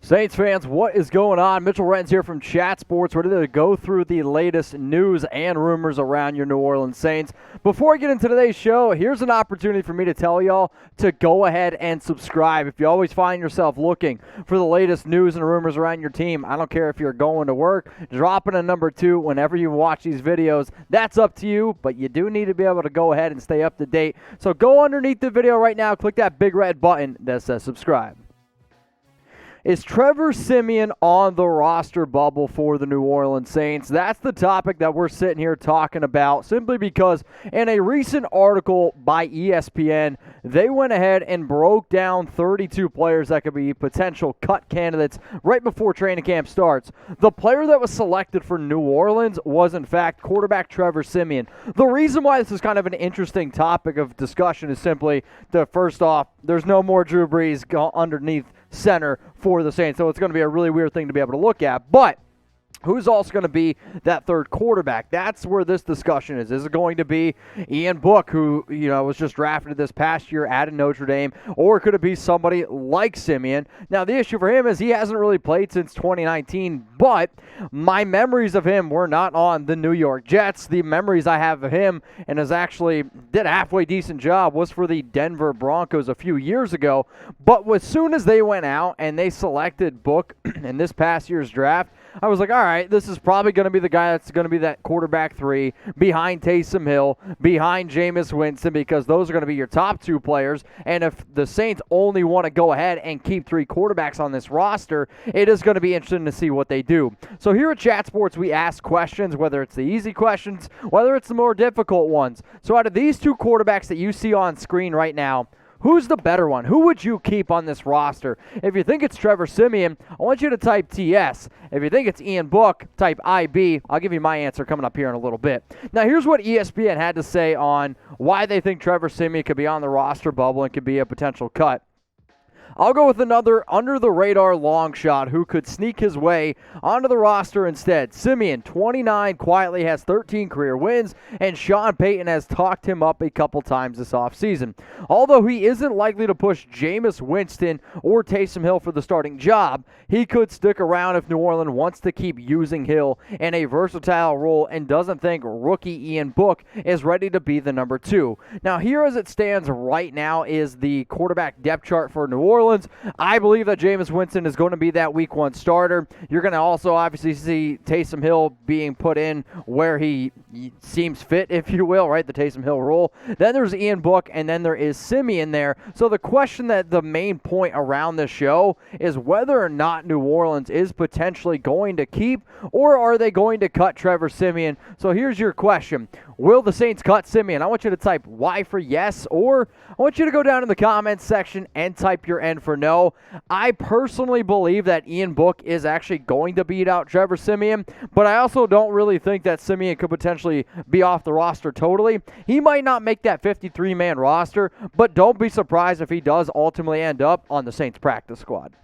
Saints fans, what is going on? Mitchell Renz here from Chat Sports, ready to go through the latest news and rumors around your New Orleans Saints. Before I get into today's show, here's an opportunity for me to tell y'all to go ahead and subscribe. If you always find yourself looking for the latest news and rumors around your team, I don't care if you're going to work, dropping a number 2 whenever you watch these videos, that's up to you, but you do need to be able to go ahead and stay up to date. So go underneath the video right now, click that big red button that says subscribe. Is Trevor Siemian on the roster bubble for the New Orleans Saints? That's the topic that we're sitting here talking about, simply because in a recent article by ESPN, they went ahead and broke down 32 players that could be potential cut candidates right before training camp starts. The player that was selected for New Orleans was, in fact, quarterback Trevor Siemian. The reason why this is kind of an interesting topic of discussion is simply that, first off, there's no more Drew Brees underneath center for the Saints, so it's going to be a really weird thing to be able to look at. But who's also going to be that third quarterback? That's where this discussion is. Is it going to be Ian Book, who was just drafted this past year out of Notre Dame, or could it be somebody like Siemian? Now, the issue for him is he hasn't really played since 2019, but my memories of him were not on the New York Jets. The memories I have of him, and has actually did a halfway decent job, was for the Denver Broncos a few years ago. But as soon as they went out and they selected Book in this past year's draft, I was like, all right, this is probably going to be the guy that's going to be that quarterback 3 behind Taysom Hill, behind Jameis Winston, because those are going to be your top 2 players. And if the Saints only want to go ahead and keep 3 quarterbacks on this roster, it is going to be interesting to see what they do. So here at Chat Sports, we ask questions, whether it's the easy questions, whether it's the more difficult ones. So out of these 2 quarterbacks that you see on screen right now, who's the better one? Who would you keep on this roster? If you think it's Trevor Siemian, I want you to type TS. If you think it's Ian Book, type IB. I'll give you my answer coming up here in a little bit. Now, here's what ESPN had to say on why they think Trevor Siemian could be on the roster bubble and could be a potential cut. I'll go with another under-the-radar long shot who could sneak his way onto the roster instead. Siemian, 29, quietly has 13 career wins, and Sean Payton has talked him up a couple times this offseason. Although he isn't likely to push Jameis Winston or Taysom Hill for the starting job, he could stick around if New Orleans wants to keep using Hill in a versatile role and doesn't think rookie Ian Book is ready to be the number 2. Now, here as it stands right now is the quarterback depth chart for New Orleans. I believe that Jameis Winston is going to be that week 1 starter. You're going to also obviously see Taysom Hill being put in where he seems fit, if you will, right? The Taysom Hill role. Then there's Ian Book, and then there is Siemian there. So the question, that the main point around this show, is whether or not New Orleans is potentially going to keep, or are they going to cut Trevor Siemian? So here's your question. Will the Saints cut Siemian? I want you to type Y for yes, or I want you to go down in the comments section and type your N for no. I personally believe that Ian Book is actually going to beat out Trevor Siemian, but I also don't really think that Siemian could potentially be off the roster totally. He might not make that 53-man roster, but don't be surprised if he does ultimately end up on the Saints practice squad.